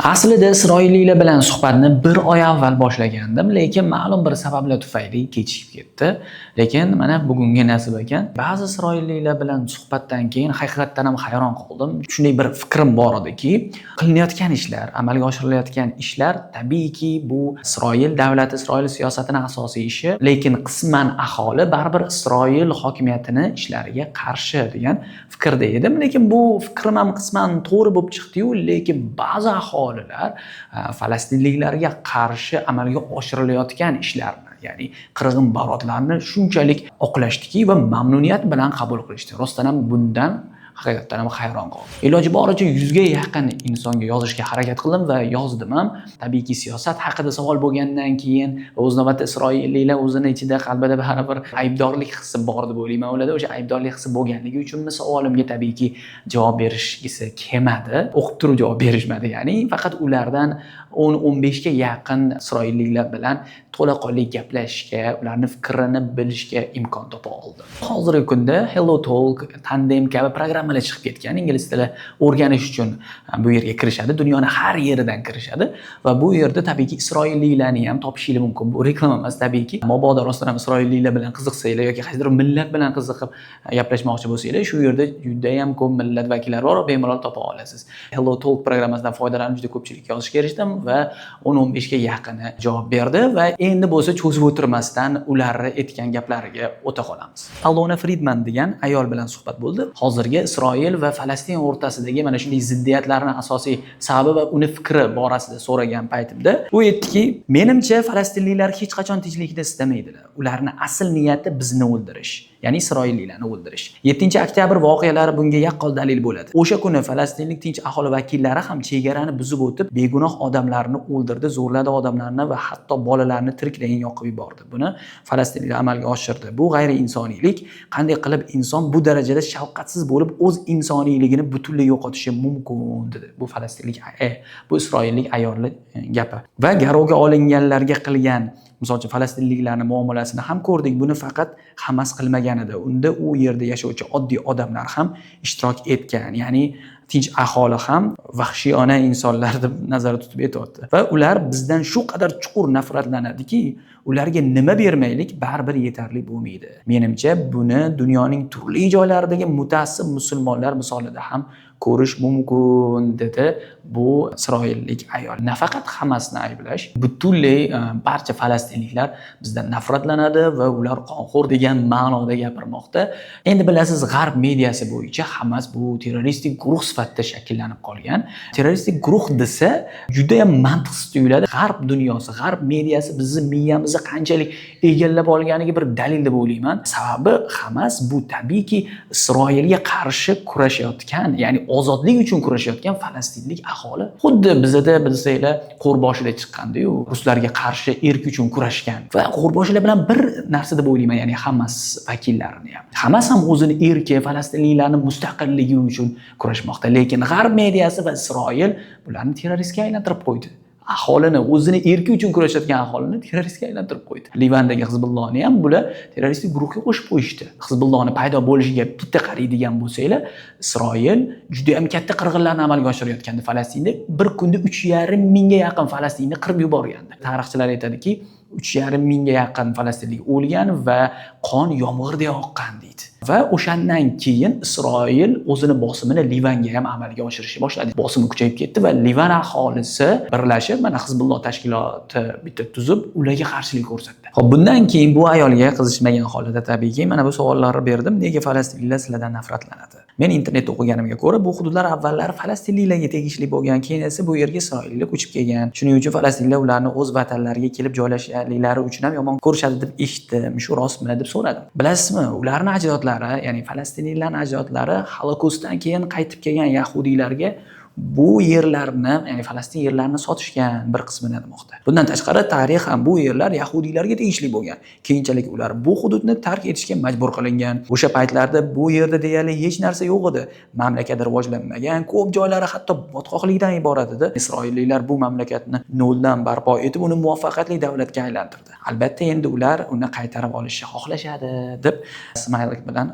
Aslida Isroilliklar bilan suhbatni 1 oy avval boshlagandim, lekin ma'lum bir sabablar tufayli kechikib ketdi. Lekin mana bugunga nasib ekan. Ba'zi Isroilliklar bilan suhbatdan keyin haqiqatan ham hayron qoldim. Shunday bir fikrim bor ediki, qilinayotgan ishlar, amalga oshirilayotgan ishlar tabiiyki bu Isroil davlati, Isroil siyosatining asosiy ishi, lekin qisman aholi baribir Isroil hokimiyatining ishlariga qarshi degan fikrda edim. Lekin bu fikrim ham qisman to'g'ri bo'lib chiqdi-yu, lekin ba'zi aholilar falastinliklarga qarshi amalga oshirilayotgan ishlarni, ya'ni qirg'in barotlarni shunchalik oqlashdiki va mamnuniyat bilan qabul qilishdi. Rostdan ham bundan haqiqatan ham hayron qoldim. Iloji boricha 100 ga yaqin insonga yozishga harakat qildim va yozdim ham. Tabiiyki siyosat haqida savol bo'lgandan keyin o'z navbatda Isroilliklar o'zini ichida qalbida baribir aybdorlik hissi bor deb o'ylayman. Ularda o'sha aybdorlik hissi bo'lganligi uchun savolimga tabiiyki javob berishgisi kelmadi. O'qib turib javob berishmadi, ya'ni faqat ulardan 10-15 ga yaqin Isroilliklar bilan to'laqonli gaplashishga, ularning fikrini bilishga imkon topa oldim. Hozirgi kunda Hello Talk, Tandem kabi programmalar chiqib ketgan. Ingliz tili o'rganish uchun bu yerga kirishadi. Dunyoning har yeridan kirishadi va bu yerda tabiiyki Isroilliklarni ham topishingiz mumkin. Bu reklama emas tabiiyki. Mabodo rostdan ham Isroilliklar bilan qiziqsanglar yoki qaysidir millat bilan qiziqib gaplashmoqchi bo'lsanglar, shu yerda juda ham ko'p millat vakillari bor, bemalol topa olasiz. Hello Talk programmasidan foydalanib juda ko'pchilik yozishga erishdim va 10-15 ga yaqini javob berdi va endi bo'lsa cho'zib o'tirmasdan ular aytgan gaplariga o'ta qolamiz. Alona Friedman degan ayol bilan suhbat bo'ldi. Hozirgi Isroil va Falastin o'rtasidagi mana shunday ziddiyatlarning asosiy sababi va uni fikri borasida so'ragan paytimda u aytdiki, menimcha falastinliklar hech qachon tinchlikni istamaydilar. Ularning asl niyati bizni o'ldirish, ya'ni Isroilliklarni o'ldirish. 7-oktyabr voqealari bunga yaqqol dalil bo'ladi. O'sha kuni falastinlik tinch aholi vakillari ham chegarani buzib o'tib, begunoh odamlarni o'ldirdi, zo'rladi odamlarni va hatto bolalarni tiriklayin yoqib yubordi. Buni falastinliklar amalga oshirdi. Bu g'ayriinsoniylik. Qanday qilib inson bu darajada shafqatsiz bo'lib o'z insoniyligini butunlay yo'qotishi mumkin dedi. Bu falastinlik, bu isroillik ayolning gapi. Va garovga olinganlarga qilgan misol uchun falastinliklarning muomalasini ham ko'rdik. Buni faqat Hamas qilmagan edi. Unda u yerda yashovchi oddiy odamlar ham ishtirok etgan. Ya'ni tinch aholi ham vahshiyona insonlar deb nazarda tutib aytayapti. Va ular bizdan shu qadar chuqur nafratlanadiki, ularga nima bermaylik baribir yetarli bo'lmaydi. Menimcha buni dunyoning turli joylaridagi mutaassib musulmonlar misolida ham ko'rish mumkin dedi bu isroillik ayol. Nafaqat Hamasni ayblash, butunlay barcha falastinliklar bizdan nafratlanadi va ular qonxo'r degan ma'noda gapirmoqda. Endi bilasiz, g'arb mediasi bo'yicha Hamas bu terroristik guruh sifatida shakllanib qolgan. Terroristik guruh desa juda ham mantiqsiz tuyuladi. G'arb dunyosi, g'arb mediasi bizni miyamizni qanchalik egallab olganiga bir dalil deb o'ylayman. Sababi Hamas bu tabiiyki Isroilga qarshi kurashayotgan, ya'ni ozodlik uchun kurashayotgan falastinlik aholi. Xuddi bizda bilsanglar qo'rboshida chiqqanda-yu, ruslarga qarshi erk uchun kurashgan va qo'rboshilar bilan bir narsa deb o'ylayman, ya'ni Hamas vakillarini ham. Hamas ham o'zini erki, falastinliklarning mustaqilligi uchun kurashmoqda, lekin g'arb mediasi va Isroil bularni terroristga aylantirib qo'ydi. Aholini, o'zini erki uchun kurashayotgan aholini terroristga aylantirib qo'ydi. Livandagi Hizbullohni ham bular terroristik guruhga qo'shib qo'yishdi. Hizbullohni paydo bo'lishiga bitta qaraydigan bo'lsanglar, Isroil juda ham katta qirg'inlarni amalga oshirayotgandi Falastinda. Bir kunda 3,5 mingga yaqin Falastinni qirib yuborgandi. Tarixchilar aytadiki, 3,5 mingga yaqin falastinlik o'lgan va qon yomg'irday oqqan deydi. Va o'shandan keyin Isroil o'zini bosimini Livanga ham amalga oshirishni boshladi. Bosim kuchayib ketdi va Livan aholisi birlashib mana Hizbulloh tashkiloti bitta tuzib, ularga qarshilik ko'rsatdi. Xo'p, bundan keyin bu ayolga qizishmagan holda tabiiyki mana bu savollarni berdim. Nega falastinliklar sizlardan nafratlanadi? Men internetda o'qiganimga ko'ra, bu hududlar avvallari falastinliklarga tegishli bo'lgan, keyin esa bu yerga isroilliklar ko'chib kelgan. Shuning uchun falastinliklar ularni o'z vatanlariga kelib joylashganliklari uchun ham yomon ko'rishadi deb eshitdim. Shu rostmi deb so'radim. Bilasizmi, ularning ajdodlari, ya'ni falastinliklarning ajdodlari Holokaustdan keyin qaytib kelgan yahudiylarga bu yerlarni, ya'ni Falastin yerlarini sotishgan bir qismini demoqda. Bundan tashqari tarix ham bu yerlar yahudiylarga tegishli bo'lgan. Keyinchalik ular bu hududni tark etishga majbur qilingan. O'sha paytlarda bu yerda deyarli hech narsa yo'q edi. Mamlakat rivojlanmagan, ko'p joylari hatto botqoqlikdan iborat edi. Isroilliklar bu mamlakatni noldan barpo etib, uni muvaffaqiyatli davlatga aylantirdi. Albatta endi ular uni qaytarib olishni xohlashadi deb smaylik bilan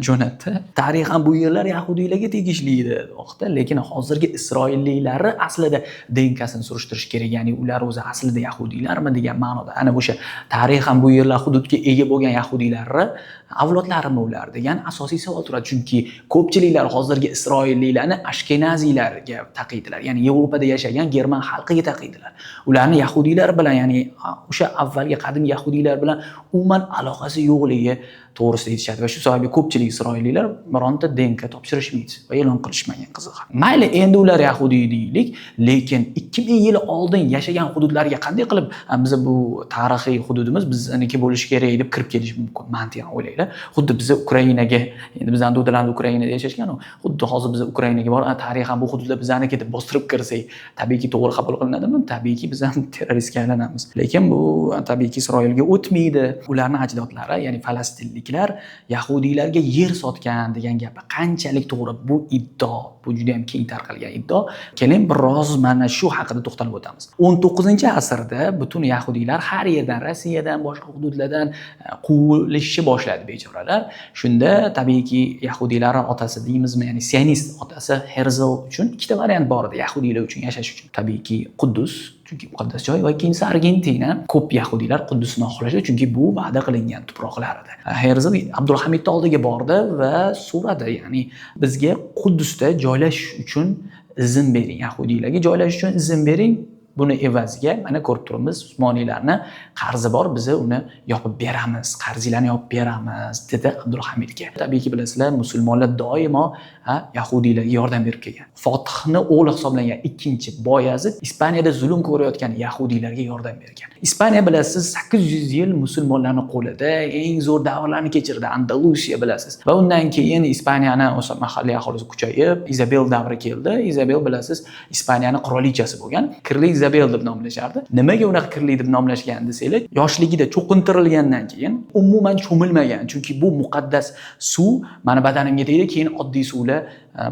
jo'natdi. Tarix ham bu yerlar yahudiylarga tegishli edi, lekin hozirgi hozirgi isroilliklari aslida DNKsini surishtirish kerak. Ya'ni ular o'zi aslida yahudiylarmi degan ma'noda. Ana o'sha tarixan bu yerlar hududga ega bo'lgan yahudiylarni avlodlarimi ular degan asosiy savol turadi. Chunki ko'pchiliklar hozirgi isroilliklarni ashkenaziylarga taqiydilar. Ya'ni Yevropada yashagan german xalqiga taqiydilar. Ularni yahudiylar bilan, ya'ni o'sha avvalgi qadimgi yahudiylar bilan umuman aloqasi yo'qligi to'g'risida aytishadi va shu sababli ko'pchilik isroilliklar bironta DNK topshirishmaydi va e'lon qilishmagan qizig'i. Mayli, endi ular yahudiy deylik, lekin 2000 yil oldin yashagan hududlarga qanday qilib biz bu tarixiy hududimiz bizniki bo'lishi kerak deb kirib kelish mumkin? Mantiqan o'ylaylar. Xuddi biz Ukrainaga, endi bizning do'dalarimiz Ukrainada yashashgan-ku, xuddi hozir biz Ukrainaga borib, tarixan bu hududlar bizniki deb bostirib kirsak, tabiiyki to'g'ri qabul qilinadimi? Tabiiyki biz ham terroristga aylanamiz. Lekin bu tabiiyki Isroilga o'tmaydi. Ularning ajdodlari, ya'ni falastinliklar yahudiylarga yer sotgan degan gapi qanchalik to'g'ri? Bu iddao, bu juda ham keng tarqalgan iddao. Keling biroz mana shu haqida to'xtalib o'tamiz. 19-asrda butun yahudiylar har yerdan, Rossiyadan, boshqa hududlardan quvilishni boshladi bechoralar. Shunda tabiiyki yahudiylar otasi deymizmi, ya'ni sionist otasi Herzl uchun ikkita variant bor edi yahudiylar uchun yashash uchun. Tabiiyki Quddus, chunki muqaddas joy, va ikkinchisi Argentina. Ko'p yahudiylar Quddusni xohlashdi, chunki bu va'da qilingan tuproqlar edi. Herzl Abdulhamidning oldiga bordi va so'radi, ya'ni bizga Quddusda joylashish uchun izn bering, yahudiylarga joylashish uchun izn bering. Buni evaziga mana ko'rib turibmiz, Usmoniylarni qarzi bor, biz uni yopib beramiz, qarzinglarni yopib beramiz dedi Abdulhamidga. Tabiiyki bilasizlar, musulmonlar doimo yahudiylarga yordam berib kelgan. Fotihni o'g'li hisoblangan ikkinchi Boyazid Ispaniyada zulm ko'rayotgan yahudiylarga yordam bergan. Ispaniya bilasiz 800 yil musulmonlarning qo'lida eng zo'r davrlarni kechirdi. Andalusiya bilasiz. Va undan keyin Ispaniyani o'sha mahalliy aholisi kuchayib, Izabel davri keldi. Izabel bilasiz, Ispaniyaning qirolichasi bo'lgan. Kirli Izabel deb nomlashardi. Nimaga unaqa kirli deb nomlashgan desanglar, yoshligida cho'qintirilgandan keyin umuman cho'milmagan. Chunki bu muqaddas suv mana badanimga tegdi, keyin oddiy suvlar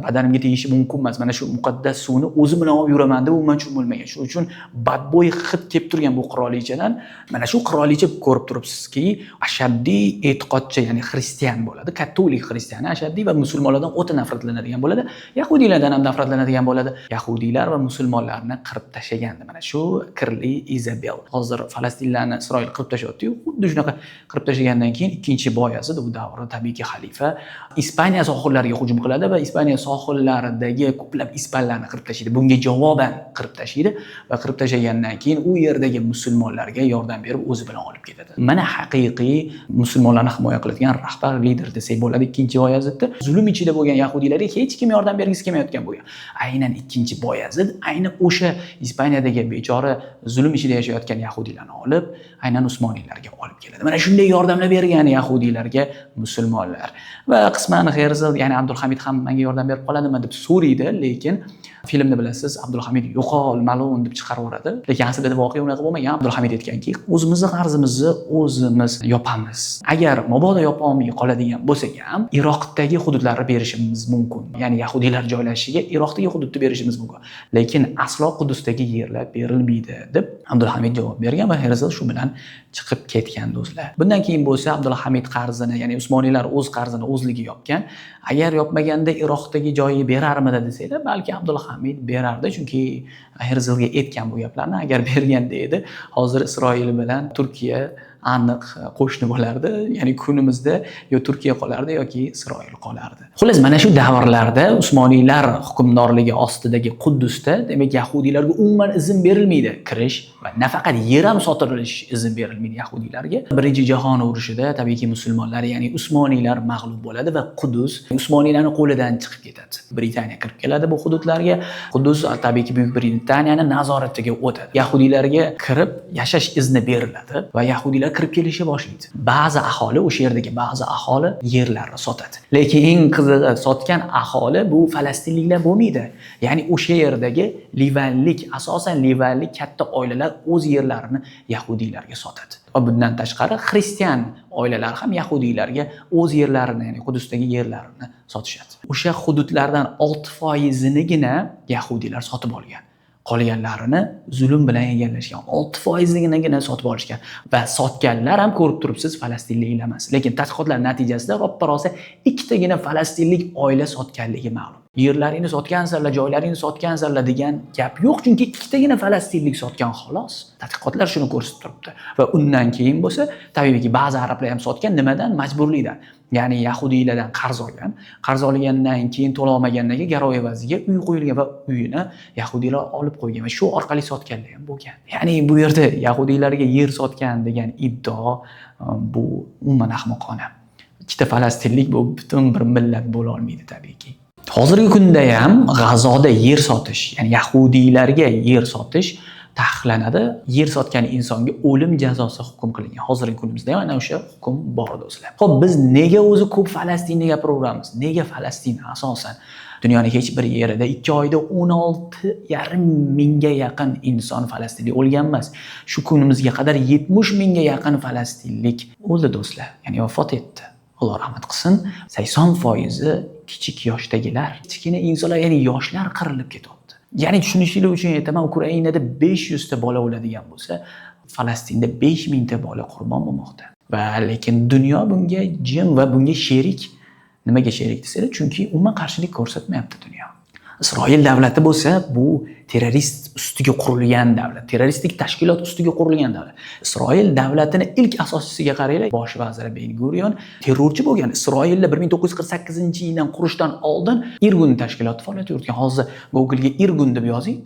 badanimga tegishi mumkin emas. Mana shu muqaddas suvni o'zim bilan olib yuraman deb umuman cho'milmagan. Shuning uchun badbo'y hid kelib turgan bu qirolichadan, mana shu qirolicha ko'rib turibsizki, ashaddiy e'tiqodchi, ya'ni xristian bo'ladi, katolik xristiani ashaddiy va musulmonlardan o'ta nafratlanadigan bo'ladi. Yahudiylardan ham nafratlanadigan bo'ladi. Yahudiylar va musulmonlarni qirib tashlagandi. Mana shu kirli Izabel. Hozir falastinlarni Isroil qirib tashlayapti-yu, xuddi shunaqa qirib tashlagandan keyin ikkinchi Boyazid, u davrda tabiiyki xalifa, Ispaniya sohillariga hujum qiladi va Ispaniya sohillaridagi ko'plab ispanlarni qirib tashlaydi. Bunga javoban qirib tashlaydi va qirib tashlagandan keyin u yerdagi musulmonlarga yordam berib o'zi bilan olib ketadi. Mana haqiqiy musulmonlarni himoya qiladigan rahbar, lider desak bo'ladi ikkinchi Boyazidda. Zulm ichida bo'lgan yahudiylarga hech kim yordam bergisi kelmayotgan bo'lgan. Aynan ikkinchi Boyazid aynan o'sha Ispaniyadagi bechora zulm ichida yashayotgan yahudiylarni olib, aynan Usmoniylarga olib keladi. Mana shunday yordamlar bergan yahudiylarga musulmonlar. Va qisman Herzl, ya'ni Abdulhamid ham menga yordam berib qoladimi deb so'raydi, lekin filmni bilasiz, Abdulhamid yo'qol, mal'un deb chiqarib yuboradi. Lekin aslida voqea unaqa bo'lmagan. Abdulhamid aytganki, o'zimizni qarzimizni o'zimiz yopamiz. Agar mabodo yopa olmay qoladigan bo'lsak ham, Iroqdagi hududlarni berishimiz mumkin. Ya'ni yahudiylar joylashishiga Iroqdagi hududni berishimiz mumkin. Lekin aslo Quddusdagi yerlar berilmaydi deb Abdulhamid javob bergan va Herzl shu bilan chiqib ketgan do'stlar. Bundan keyin bo'lsa Abdulhamid qarzini, ya'ni Usmoniylar o'z qarzini o'zligi yopgan. Agar yopmaganda Iroqdagi joyi berarmidi desanglar, balki Abdulhamid berardi, chunki Herzlga aytgan bu gaplarni. Agar berganda edi, hozir Isroil bilan Turkiya aniq qo'shni bo'lardi. Ya'ni kunimizda yo Turkiya qolardi yoki Isroil qolardi. Xullas, mana shu davrlarda Usmoniylar hukmdorligi ostidagi Quddusda, demak, yahudiylarga umuman izn berilmaydi kirish va nafaqat yer ham sotilish izn berilmaydi yahudiylarga. Birinchi jahon urushida tabiiyki musulmonlar, ya'ni Usmoniylar mag'lub bo'ladi va Quddus Usmoniylarning qo'lidan chiqib ketadi. Britaniya kirib keladi bu hududlarga. Quddus tabiiyki Buyuk Britaniyaning nazoratiga o'tadi. Yahudiylarga kirib yashash izni beriladi va yahudiylar kirib kelishga boshlaydi. Ba'zi aholi, o'sha yerdagi ba'zi aholi yerlarni sotadi. Lekin eng qizig'i, sotgan aholi bu falastinliklar bo'lmaydi. Ya'ni o'sha yerdagi livanlik, asosan livanlik katta oilalar o'z yerlarini yahudiylarga sotadi. Va bundan tashqari xristian oilalar ham yahudiylarga o'z yerlarini, ya'ni Quddusdagi yerlarini sotishadi. O'sha hududlardan 6%nigina yahudiylar sotib olgan. Qolganlarini zulm bilan egallashgan. 6%nigina sotib olishgan va sotganlar ham ko'rib turibsiz falastinliklar emas. Lekin tadqiqotlar natijasida roppa-rosa ikkitagina falastinlik oila sotganligi ma'lum. Yerlaringni sotgansizlar, joylaringni sotgansizlar degan gap yo'q, chunki ikkitagina falastinlik sotgan xolos. Tadqiqotlar shuni ko'rsatib turibdi. Va undan keyin bo'lsa, tabiiyki ba'zi arablar ham sotgan, nimadan? Majburlikdan. Ya'ni yahudiylardan qarz olgan. Qarz olgandan keyin to'la olmagandan keyin garov evaziga uy qo'yilgan va uyini yahudiylar olib qo'ygan va shu orqali sotganlar ham bo'lgan. Ya'ni bu yerda yahudiylarga yer sotgan degan iddao bu umuman ahmoqona. Ikkita falastinlik bu butun bir millat bo'la olmaydi tabiiyki. Hozirgi kunda ham G'azoda yer sotish, ya'ni yahudiylarga yer sotish taqiqlanadi. Yer sotgan insonga o'lim jazosi hukm qilingan. Hozirgi kunimizda ham ana o'sha hukm bor do'stlar. Xo'p, biz nega o'zi ko'p Falastinni gapiravuramiz? Nega Falastin asosan? Dunyoning hech bir yerida 2 oyda 16,5 mingga yaqin inson falastinlik o'lgan emas. Shu kunimizga qadar 70 mingga yaqin falastinlik o'ldi do'stlar. Ya'ni vafot etdi. Alloh rahmat qilsin. 80% kichik yoshdagilar, kichkina insonlar, ya'ni yoshlar qirilib ketyapti. Ya'ni tushunishinglar uchun aytaman, Ukrainada 500 ta bola o'ladigan bo'lsa, Falastinda 5000 ta bola qurbon bo'lmoqda. Va lekin dunyo bunga jim va bunga sherik. Nimaga sherik desanglar, chunki umuman qarshilik ko'rsatmayapti dunyo. Isroil davlati bo'lsa, bu terrorist ustiga qurilgan davlat, terroristik tashkilot ustiga qurilgan davlat. Isroil davlatini ilk asoschisiga qaranglar, bosh vaziri Ben-Gurion terrorchi bo'lgan. Isroilda 1948-yildan qurishdan oldin Irgun tashkiloti faoliyat yuritgan. Hozir Google'ga Irgun deb yozing,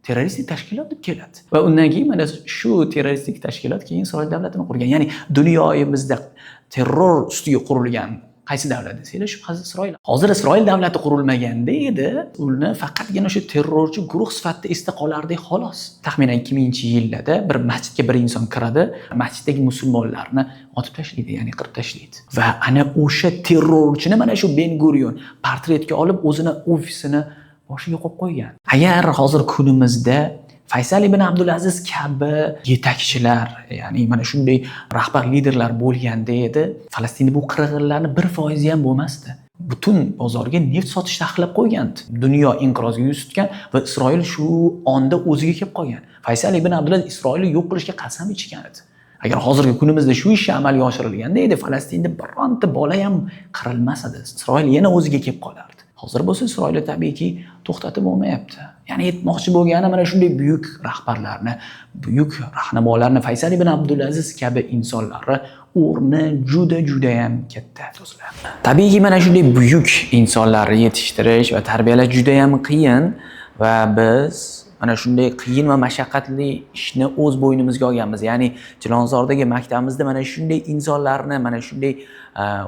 terroristik tashkilot deb keladi. Va undan keyin mana shu terroristik tashkilot keyin Isroil davlatini qurgan. Ya'ni dunyoyimizda terror ustiga qurilgan qaysi davlat desanglar, shubhasiz Isroil. Hozir Isroil davlati qurilmaganda edi, uni faqatgina shu terrorchi guruh sifatida esda qolardi xolos. Taxminan 2000-yillarda bir masjidga bir inson kiradi, masjiddagi musulmonlarni otib tashlaydi, ya'ni qirib tashlaydi. Va ana o'sha terrorchini mana shu Ben-Gurion portretga olib o'zini ofisini boshiga qo'yib qo'ygan. Agar hozir kunimizda Faysal ibn Abdulaziz kabi yetakchilar, ya'ni mana shunday rahbar liderlar bo'lganda edi, Falastinda bu qirg'inlarni 1% ham bo'lmasdi. Butun bozorga neft sotish taqiqlab qo'ygandi. Dunyo inqiroziga yuz tutgan va Isroil shu onda o'ziga kelib qolgan. Faysal ibn Abdulaziz Isroilni yo'q qilishga qasam ichgan edi. Agar hozirgi kunimizda shu ish amalga oshirilganda edi, Falastinda bironta bola ham qirilmas edi. Isroil yana o'ziga kelib qolardi. Hozir bo'lsa Isroil tabiiyki to'xtatib bo'lmayapti. Ya'ni aytmoqchi bo'lgani mana shunday buyuk rahbarlarni, buyuk rahnamolarni, Faysal ibn Abdulaziz kabi insonlarni o'rni juda ham katta do'stlar. Tabiiyki mana shunday buyuk insonlarni yetishtirish va tarbiyalash juda ham qiyin va biz mana shunday qiyin va mashaqqatli ishni o'z bo'ynimizga olganmiz. Ya'ni Chilonzordagi maktabimizda mana shunday insonlarni, mana shunday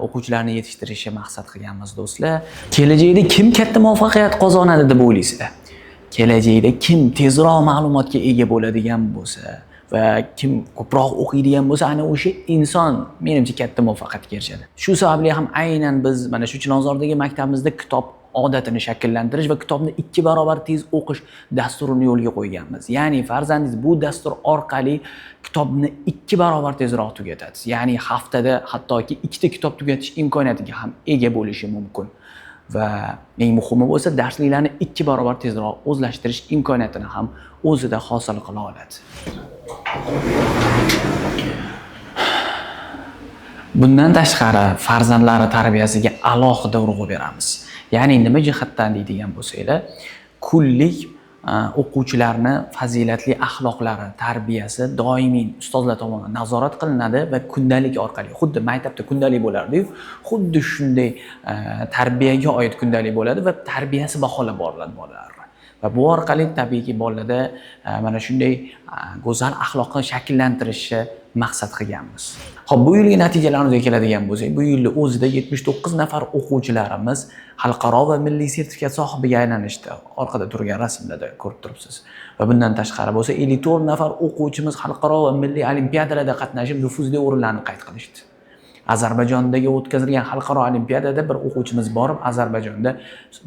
o'quvchilarni yetishtirishni maqsad qilganmiz do'stlar. Kelajakda kim katta muvaffaqiyat qozonadi deb o'ylaysizlar? Kelajakda kim tezroq ma'lumotga ega bo'ladigan bo'lsa va kim ko'proq o'qiydigan bo'lsa, ana o'sha inson menimcha katta muvaffaqiyatga erishadi. Shu sababli ham aynan biz mana shu Chilonzordagi maktabimizda kitob odatini shakllantirish va kitobni 2 barobar tez o'qish dasturini yo'lga qo'yganmiz. Ya'ni farzandingiz bu dastur orqali kitobni 2 barobar tezroq tugatasiz. Ya'ni haftada hattoki 2 ta kitob tugatish imkoniyatiga ham ega bo'lishi mumkin. Va eng muhimi bo'lsa, darsliklarni 2 barobar tezroq o'zlashtirish imkoniyatini ham o'zida hosil qila oladi. Bundan tashqari farzandlari tarbiyasiga alohida urg'u beramiz. Ya'ni nima jihatdan deydigan bo'lsanglar, kunlik o'quvchilarni fazilatli axloqlari, tarbiyasi doimiy ustozlar tomonidan nazorat qilinadi va kundalik orqali, xuddi maktabda kundalik bo'lardi-yu, xuddi shunday tarbiyaga oid kundalik bo'ladi va tarbiyasi baholab boriladi bolalar. Va bu orqali tabiiyki bolalarda mana shunday go'zal axloqni shakllantirishni maqsad qilganmiz. Xo'p, bu yilgi natijalarimizga keladigan bo'lsak, bu yilda o'zida 79 nafar o'quvchilarimiz xalqaro va milliy sertifikat sohibiga aylanishdi. Orqada turgan rasmlarda ko'rib turibsiz. Va bundan tashqari bo'lsa, 54 nafar o'quvchimiz xalqaro va milliy olimpiadalarda qatnashib, nufuzli o'rinlarni qayd qilishdi. Ozarbayjondagi o'tkazilgan xalqaro olimpiadada bir o'quvchimiz borib, Ozarbayjonda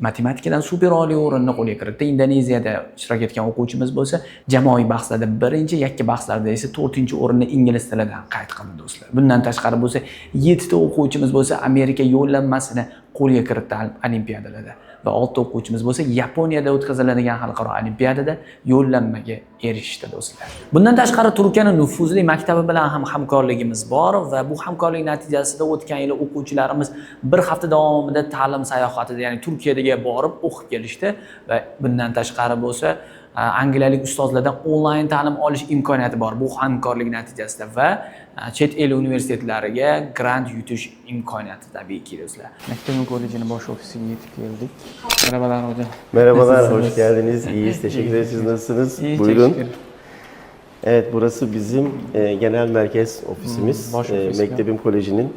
matematikadan super oliy o'rinni qo'lga kiritdi. Indoneziyada ishtirok etgan o'quvchimiz bo'lsa, jamoaviy bahslarda 1-chi, yakka bahslarda esa 4-o'rinni ingliz tilidan qayd qildi do'stlar. Bundan tashqari bo'lsa, 7 ta o'quvchimiz bo'lsa, Amerika yo'llanmasini qo'lga kiritdi olimpiadalarda. va 6 o'quvchimiz bo'lsa Yaponiyada o'tkaziladigan xalqaro olimpiadada yo'llanmaga erishdi do'stlar. Bundan tashqari Turkiyaning nufuzli maktabi bilan ham hamkorligimiz bor va bu hamkorlik natijasida o'tgan yili o'quvchilarimiz bir hafta davomida ta'lim sayohatida, ya'ni Turkiyaga borib o'qib kelishdi va bundan tashqari bo'lsa angliyalik ustozlardan onlayn ta'lim olish imkoniyati bor bu hamkorlik natijasida va chet el universitetlariga grant yutish imkoniyati tabiiyki do'stlar. Maktab kollejining bosh ofisiga yetib keldik. Merhabalar hocam. Merhabalar, hoş geldiniz. İyiyiz, teşekkür ederiz. Siz nasılsınız? İyi, Buyurun. teşekkür. Evet, burası bizim genel merkez ofisimiz. Baş ofis, Mektebim Koleji'nin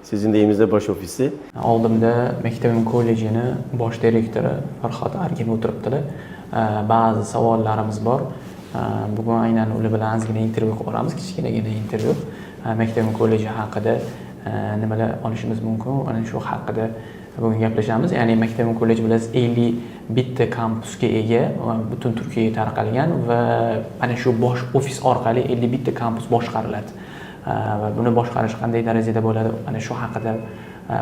sizin deyimizde baş ofisi. Oldimda Maktabim kollejini bosh direktori Farhod Arkin o'tiribdilar. Ba'zi savollarimiz bor. Bugun aynan ular bilan ozgina intervyu qilib olamiz, kichkinagina intervyu. Maktabim kolleji haqida nimalar olishimiz mumkin, ana shu haqida bugun gaplashamiz. Ya'ni Maktabim kolleji bilasiz 51 ta kampusga ega, butun Turkiyaga tarqalgan va ana shu bosh ofis orqali 51 ta kampus boshqariladi. Va buni boshqarish qanday darajada bo'ladi, ana shu haqida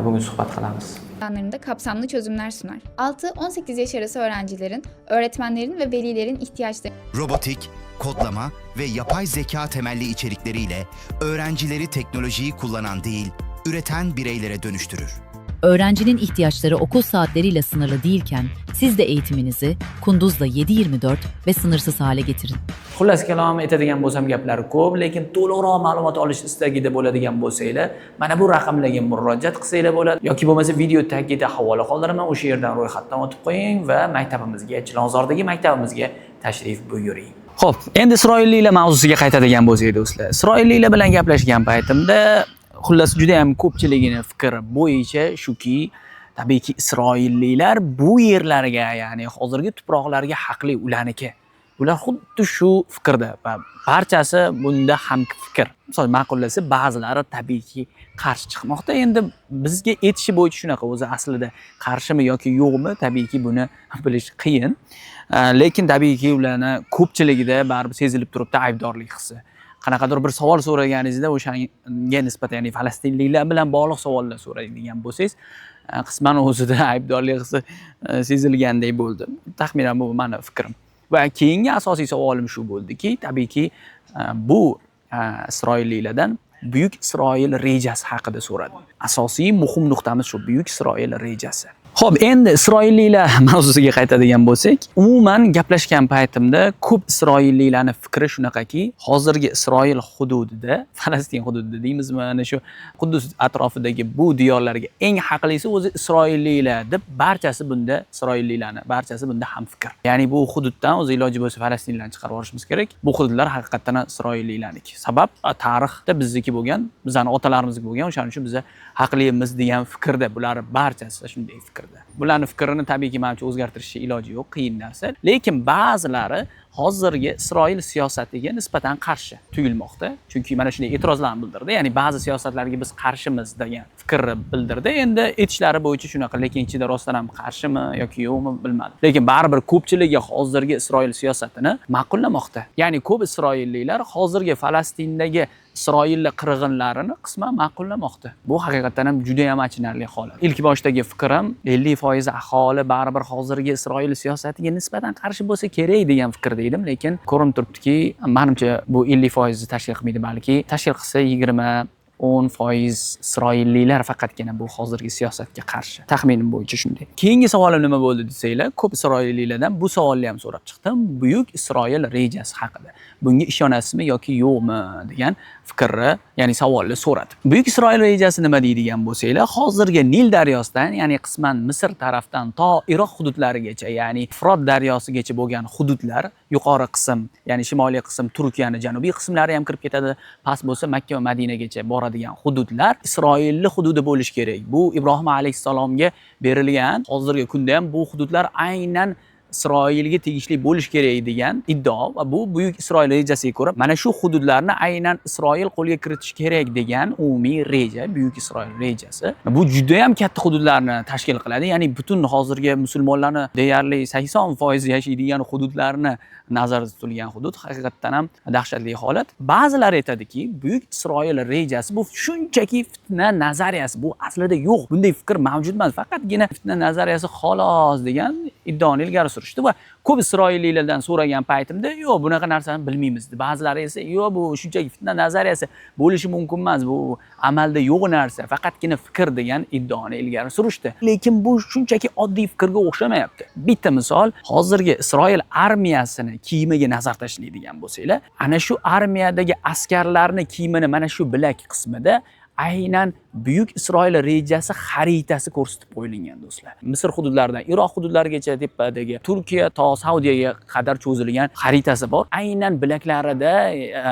bugün suhbat qilamiz. Alanlarında kapsamlı çözümler sunar. 6-18 yaş arası öğrencilerin, öğretmenlerin ve velilerin ihtiyaçları Robotik, kodlama ve yapay zeka temelli içerikleriyle öğrencileri teknolojiyi kullanan değil, üreten bireylere dönüştürür. Öğrencinin ihtiyaçları okul saatleriyle sınırlı değilken siz de eğitiminizi Kunduz'la 7/24 ve sınırsız hale getirin. Xullas kalom aytadigan bo'lsam gaplar ko'p, lekin to'liqroq ma'lumot olish istagida bo'ladigan bo'lsanglar, mana bu raqamlarga murojaat qilsanglar bo'ladi yoki bo'lmasa video tagida havola qoldiraman, o'sha yerdan ro'yxatdan o'tib qo'ying va maktabimizga, Chilonzordagi maktabimizga tashrif buyuring. Xo'p, endi Isroilliklar mavzusiga qaytadigan bo'lsak do'stlar. Isroilliklar bilan gaplashgan paytimda xullas juda ham ko'pchiligini fikri bo'yicha shuki, tabiiyki Isroilliklar bu yerlarga, ya'ni hozirgi tuproqlarga haqli ularniki. Ular xuddi shu fikrda va barchasi bunda ham fikr. Misol ma'qullasa ba'zilari tabiiyki qarshi chiqmoqda. Endi bizga aytishi bo'yicha shunaqa, o'zi aslida qarshimi yoki yo'qmi, tabiiyki buni bilish qiyin. Lekin tabiiyki ularni ko'pchiligida baribir sezilib turibdi aybdorlik hissi. Qanaqadir bir savol so'raganingizda o'shanga nisbatan, ya'ni falastinliklar bilan bog'liq savollar so'raydigan bo'lsangiz, qisman o'zida aybdorlik hissi sezilgandek bo'ldi. Taxminan bu meni fikrim. Va keyingi asosiy savolim shu bo'ldiki, tabiiyki bu Isroilliklardan Buyuk Isroil rejasi haqida so'radim. Asosiy muhim nuqtamiz shu Buyuk Isroil rejasi. Xo'p, endi Isroilliklar mavzusiga qaytadigan bo'lsak, umuman gaplashgan paytimda ko'p Isroilliklarning fikri shunaqaki, hozirgi Isroil hududida, Falastin hududida deymizmi, ana shu Quddus atrofidagi bu diyorlarga eng haqlisi o'zi Isroilliklar deb barchasi bunda Isroilliklarni, barchasi bunda ham fikr. Ya'ni bu hududdan o'zi iloji bo'lsa Falastinlarni chiqarib yuborishimiz kerak. Bu hududlar haqiqatan Isroilliklarniki. Sabab tarixda bizniki bo'lgan, bizning otalarimizga bo'lgan, o'shaning uchun biz haqlimiz degan fikrda, bular barchasi shunday fikr. Bularning fikrini tabiiyki menimcha o'zgartirishga iloji yo'q, qiyin narsa. Lekin ba'zilari hozirgi Isroil siyosatiga nisbatan qarshi tuyulmoqda. Chunki mana shunday e'tirozlarni bildirdi. Ya'ni ba'zi siyosatlarga biz qarshimiz degan fikrni bildirdi. Endi aytishlari bo'yicha shunaqa, lekin ichida rostdan ham qarshimi yoki yo'qmi bilmadim. Lekin baribir ko'pchiligi hozirgi Isroil siyosatini ma'qullamoqda. Ya'ni ko'p isroilliklar hozirgi Falastindagi Isroillik qirg'inlarini qisman ma'qullamoqda. Bu haqiqatan ham juda ham achinarli holat. Ilk boshdagi fikrim 50% aholi baribir hozirgi Isroil siyosatiga nisbatan qarshi bo'lsa kerak degan fikrda edim, lekin ko'rinib turibdiki, menimcha bu 50% tashkil qilmaydi, balki tashkil qilsa 20-10% Isroilliklar faqatgina bu hozirgi siyosatga qarshi. Taxminim bo'yicha shunday. Keyingi savolim nima bo'ldi desanglar, ko'p Isroilliklardan bu savolni ham so'rab chiqdim. Buyuk Isroil rejasi haqida. Bunga ishonasizmi yoki yo'qmi degan fikrni, ya'ni savolni so'radim. Buyuk Isroil rejasi nima deydigan bo'lsanglar, hozirgi Nil daryosidan, ya'ni qisman Misr tarafdan to Iroq hududlarigacha, ya'ni Frot daryosigacha bo'lgan hududlar, yuqori qism, ya'ni shimoliy qism Turkiyani, janubiy qismlari ham kirib ketadi, past bo'lsa Makka va Madinagacha boradigan hududlar Isroilli hududi bo'lish kerak. Bu Ibrohim alayhissalomga berilgan, hozirgi kunda ham bu hududlar aynan Isroilga tegishli bo'lish kerak degan iddao va bu buyuk Isroil rejasiga ko'ra mana shu hududlarni aynan Isroil qo'lga kiritish kerak degan umumiy reja, buyuk Isroil rejasi. Bu juda ham katta hududlarni tashkil qiladi. Ya'ni butun hozirgi musulmonlarni deyarli 80% yashaydigan hududlarni nazarda tutilgan hudud haqiqatdan ham dahshatli holat. Ba'zilar aytadiki, buyuk Isroil rejasi bu shunchaki fitna nazariyasi. Bu aslida yo'q. Bunday fikr mavjud emas. Faqatgina fitna nazariyasi xolos degan iddaoni ilgari surishdi va ko'p isroiliylardan so'ragan paytimda yo'q bunaqa narsani bilmaymiz dedi. Ba'zilari esa yo'q bu shunchaki fitna nazariyasi bo'lishi mumkin emas, bu amalda yo'q narsa, faqatgina fikr degan iddaoni ilgari surishdi. Lekin bu shunchaki oddiy fikrga o'xshamayapti. Bitta misol, hozirgi Isroil armiyasini kiyimiga nazar tashlaydigan bo'lsanglar, ana shu armiyadagi askarlarni kiyimini mana shu bilak qismida aynan buyuk Isroil rejasi xaritasi ko'rsatib qo'yilgan do'stlar. Misr hududlaridan Iroq hududlarigacha tepadagi Turkiya to Saudiyaga qadar cho'zilgan xaritasi bor. Aynan bilaklarida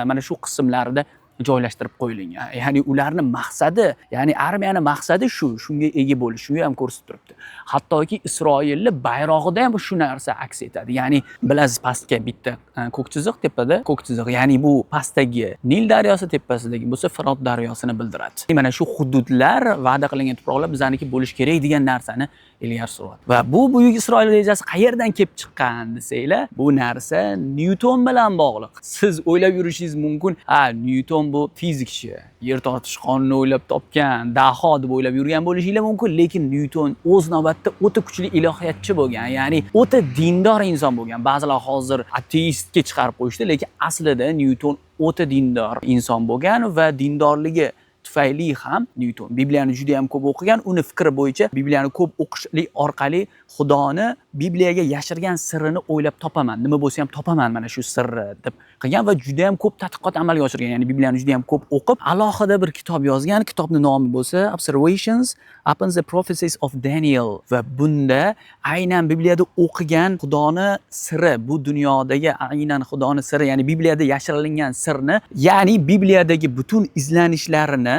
mana shu qismlarida joylashtirib qo'yilgan. Ya'ni ularni maqsadi, ya'ni armiyani maqsadi shunga ega bo'lish, shuni ham ko'rsatib turibdi. Hattoki Isroilni bayrog'ida ham shu narsa aks etadi. Ya'ni bilasiz pastga bitta ko'k chiziq, tepada ko'k chiziq. Ya'ni bu pastdagi Nil daryosi, tepasidagi bo'lsa Firot daryosini bildiradi. Mana shu hududlar, va'da qilingan tuproqlar bizaniki bo'lish kerak degan narsani ilgari suradi. Va bu buyuk Isroil rejasi qayerdan kelib chiqqan desanglar, bu narsa Newton bilan bog'liq. Siz o'ylab yurishingiz mumkin, Newton bu fizikchi, yer tortish qonunini o'ylab topgan, daho deb o'ylab yurgan bo'lishinglar mumkin, lekin Newton o'z navbatda o'ta kuchli ilohiyatchi bo'lgan, ya'ni o'ta dindor inson bo'lgan. Ba'zilar hozir ateistga chiqarib qo'yishdi, lekin aslida Newton o'ta dindor inson bo'lgan va dindorligi tufayli ham Newton Bibliyani juda ham ko'p o'qigan. Uni fikri bo'yicha Bibliyani ko'p o'qishlik orqali Xudoni Bibliyaga yashirgan sirrini o'ylab topaman, nima bo'lsa ham topaman mana shu sirni deb qilgan va juda ham ko'p tadqiqot amalga oshirgan. Ya'ni Bibliyani juda ham ko'p o'qib, alohida bir kitob yozgan. Kitobning nomi bo'lsa Observations upon the Prophecies of Daniel va bunda aynan Bibliyada o'qigan Xudoni siri, bu dunyodagi aynan Xudoni siri, ya'ni Bibliyada yashirilgan sirni, ya'ni Bibliyadagi butun izlanishlarini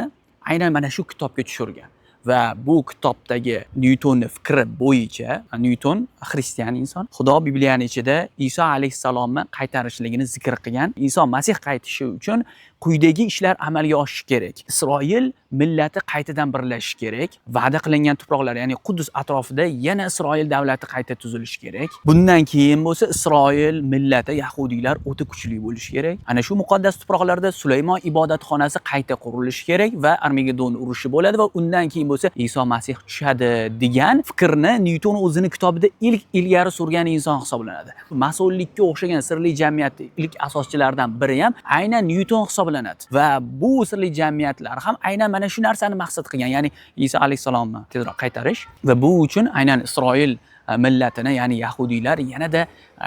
aynan mana shu kitobga tushirgan. Va bu kitobdagi Newtonning fikri bo'yicha, Newton xristian inson, Xudo Bibliyani ichida Iso alayhissalomni qaytarishligini zikr qilgan. Iso Masih qaytishi uchun quyidagi ishlar amalga oshishi kerak. Isroil millati qaytadan birlashishi kerak. Va'da qilingan tuproqlar, ya'ni Qudus atrofida yana Isroil davlati qayta tuzilishi kerak. Bundan keyin bo'lsa Isroil millati, yahudiylar o'ta kuchli bo'lishi kerak. Ana shu muqaddas tuproqlarda Sulaymon ibodatxonasi qayta qurilishi kerak va Armagedon urushi bo'ladi va undan keyin bo'lsa Iso Masih tushadi degan fikrni Newton o'zining kitobida ilk ilgari surgan inson hisoblanadi. Masonlikka o'xshagan sirli jamiyatning ilk asoschilaridan biri ham aynan Newton hisoblanadi va bu sirli jamiyatlar ham aynan mana shu narsani maqsad qilgan, ya'ni Iso alayhissalomni tezroq qaytarish va bu uchun aynan Isroil millatini, ya'ni yahudiylar yanada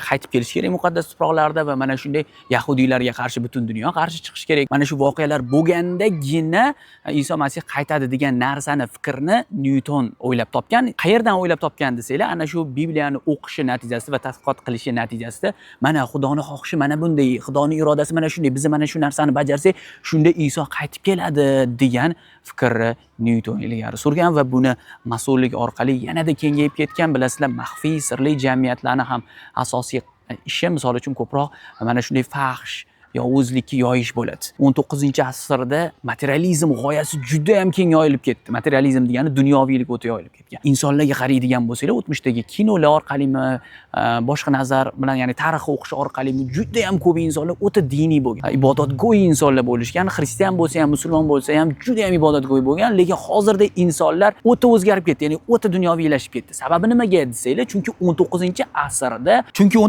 qaytib kelish kerak muqaddas tuproqlarda va mana shunday yahudiylarga qarshi butun dunyo qarshi chiqish kerak. Mana shu voqealar bo'lgandagina Iso Masih qaytadi degan narsani, fikrni Newton o'ylab topgan. Qayerdan o'ylab topgan desanglar, ana shu Bibliyani o'qishi natijasida va tadqiqot qilishi natijasida mana Xudoning xohishi mana bunday, Xudoning irodasi mana shunday, biz mana shu narsani bajarsak, shunda Iso qaytib keladi degan fikrni Newton ilgari surgan va buni masonlik orqali yanada kengayib ketgan. Bilasizlar, maxfiy sirli jamiyatlarni ham asosiy ishi misol uchun ko'proq mana shunday fahsh, yovuzlikka yoyish bo'ladi. 19-asrda materializm g'oyasi juda ham keng yoyilib ketdi. Materializm degani dunyoviylik o'ta yoyilib ketgan. Insonlarga qaraydigan bo'lsanglar, o'tmishdagi kinolar orqalimi, boshqa nazar bilan, ya'ni tarix o'qish orqalimi juda ham ko'p insonlar o'ta diniy bo'lgan. Ibodatgo'y insonlar bo'lishgan. Xristian bo'lsa ham, musulmon bo'lsa ham juda ham ibodatgo'y bo'lgan, lekin hozirda insonlar o'ta o'zgarib ketdi, ya'ni o'ta dunyoviylashib ketdi. Sababi nimaga desanglar, chunki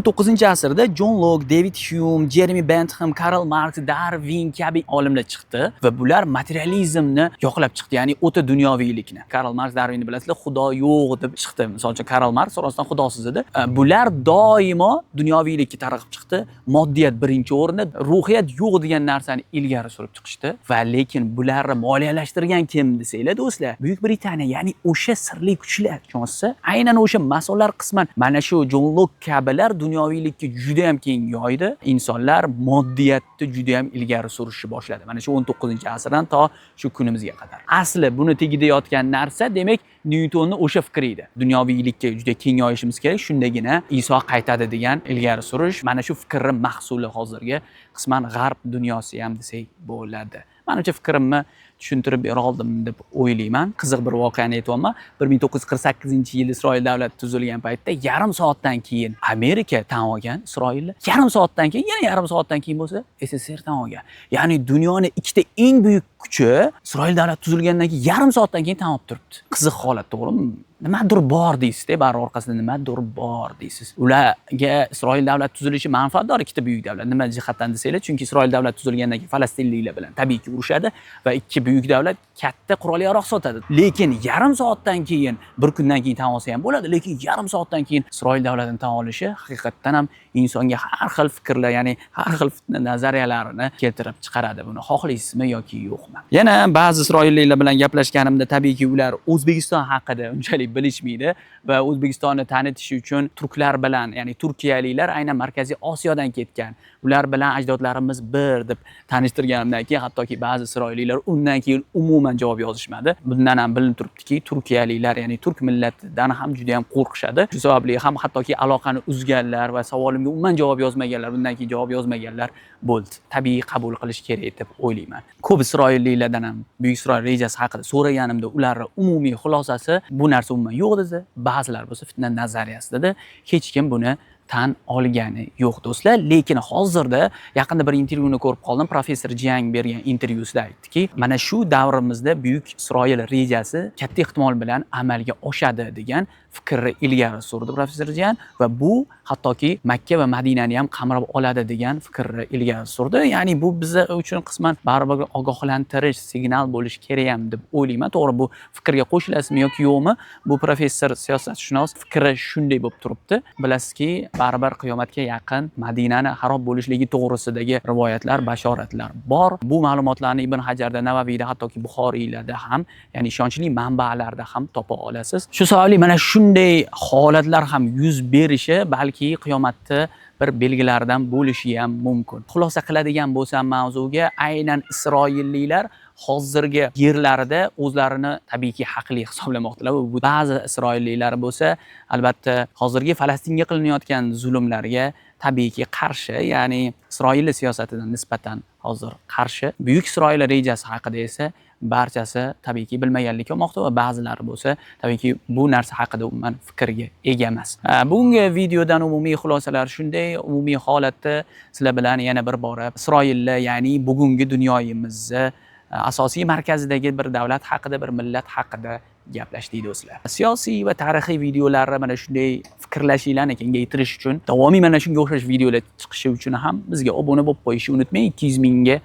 19-asrda John Locke, David Hume, Jeremy Bentham, Karl Marx, Darwin kabi olimlar chiqdi va bular materializmni yoqlab chiqdi, ya'ni o'ta dunyoviylikni. Karl Marx, Darwinni bilasizlar, Xudo yo'q deb chiqdi. Misol uchun Karl Marx rostdan xudosiz edi. Bular doimo dunyoviylikka targ'ib chiqdi. Moddiyat birinchi o'rinda, ruhiyat yo'q degan narsani ilgari surib chiqishdi va lekin bularni moliyalashtirgan kim desanglar do'stlar, Buyuk Britaniya, ya'ni o'sha sirli kuchlar. Chonsi aynan o'sha masonlar qisman mana shu John Locke kabilar dunyoviylikka juda ham keng yoydi. Insonlar moddiy moddiyatni juda ham ilgari surishni boshladi. Mana shu 19-asrdan to shu kunimizga qadar. Asli buni tagida yotgan narsa demak Nyutonning o'sha fikri edi. Dunyoviylikka juda keng yoyishimiz kerak, shundagina Iso qaytadi degan ilgari surish mana shu fikrning mahsuli hozirgi qisman g'arb dunyosi ham desak bo'ladi. Menimcha fikrimni tushuntirib bera oldim deb o'ylayman. Qiziq bir voqeani aytyapman. 1948-yil Isroil davlati tuzilgan paytda yarim soatdan keyin Amerika tan olgan Isroilni. Yarim soatdan keyin, yana yarim soatdan keyin bo'lsa SSR tan olgan. Ya'ni dunyoning ikkita eng buyuk kuchi Isroil davlati tuzilgandan keyin yarim soatdan keyin tan olib turibdi. Qiziq holat, to'g'rimi? Nimadir bor deysiz-da, bari orqasida nimadir bor deysiz. Ularga Isroil davlati tuzilishi manfaatdor ikkita buyuk davlat. Nima jihatdan desanglar, chunki Isroil davlati tuzilgandan keyin falastinliklar bilan tabiiyki urushadi va ikki buyuk davlat katta qurol-yarog' sotadi. Lekin yarim soatdan keyin, bir kundan keyin tan olsa ham bo'ladi, lekin yarim soatdan keyin Isroil davlatini tan olishi haqiqatdan ham insonga har xil fikrlar, ya'ni har xil fitna nazariyalarini keltirib chiqaradi. Buni xohlaysizmi yoki yo'qmi? Yana ba'zi isroilliklar bilan gaplashganimda tabiiyki ular O'zbekiston haqida unchalik bilishmaydi va O'zbekistonni tanitish uchun turklar bilan, ya'ni turkiyaliklar aynan Markaziy Osiyodan ketgan. Ular bilan ajdodlarimiz bir deb tanishtirganimdan keyin hattoki ba'zi isroilliklar undan keyin umuman javob yozishmadi. Bundan ham bilinib turibdiki, turkiyaliklar, ya'ni turk millatidan ham juda ham qo'rqishadi. Shu sababli ham hattoki aloqani uzganlar va savolimga umuman javob yozmaganlar, bundan keyin javob yozmaganlar bo'ldi. Tabiiy qabul qilish kerak deb o'ylayman. Ko'p isroilliklardan ham Buyuk Isroil rejasi haqida so'raganimda ularning umumiy xulosasi bu narsa umuman yo'q dedi. Ba'zilar bo'lsa fitna nazariyasi dedi. Hech kim buni tan olgani yo'q do'stlar. Lekin hozirda yaqinda bir intervyuni ko'rib qoldim. Professor Jiang bergan intervyusida aytdiki, mana shu davrimizda Buyuk Isroil rejasi katta ehtimol bilan amalga oshadi degan fikrni ilgari surdi professor Jiang va bu hattoki Makka va Madinani ham qamrab oladi degan fikrni ilgari surdi. Ya'ni bu bizlar uchun qisman baribir ogohlantirish signal bo'lish kerak ham deb o'ylayman. To'g'ri, bu fikrga qo'shilasizmi yoki yo'qmi? Bu professor siyosatshunos fikri shunday bo'lib turibdi. Bilasizki, baribir qiyomatga yaqin Madinani xarob bo'lishligi to'g'risidagi rivoyatlar, bashoratlar bor. Bu ma'lumotlarni Ibn Hajarda, Navaviyda, hattoki Buxoriylarda ham, ya'ni ishonchli manbalarda ham topa olasiz. Shu sababli mana shunday holatlar ham yuz berishi balki qiyomatda bir belgilaridan bo'lishi ham mumkin. Xulosa qiladigan bo'lsam mavzuga, aynan isroilliklar hozirgi yerlarida o'zlarini tabiiyki haqli hisoblamoqdalar. Bu ba'zi isroilliklar bo'lsa, albatta hozirgi Falastinga qilinayotgan zulmlarga tabiiyki qarshi, ya'ni Isroil siyosatidan nisbatan hozir qarshi. Buyuk Isroil rejasi haqida esa barchasi tabiiyki bilmaganlikka olmoqda va ba'zilari bo'lsa tabiiyki bu narsa haqida umuman fikrga ega emas. Bugungi videodan umumiy xulosalar shunday. Umumiy holatda sizlar bilan yana bir bora Isroilni, ya'ni bugungi dunyoyimizni asosiy markazidagi bir davlat haqida, bir millat haqida gaplashdik do'stlar. Siyosiy va tarixiy videolarni mana shunday fikrlashinglarni kengaytirish uchun, davomiy mana shunga o'xshash videolar chiqishi uchun ham bizga obuna bo'lib qo'yishni unutmang. 200 mingga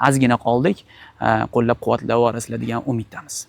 ozgina qoldik. Qo'llab-quvvatlab borasizlar degan umiddamiz.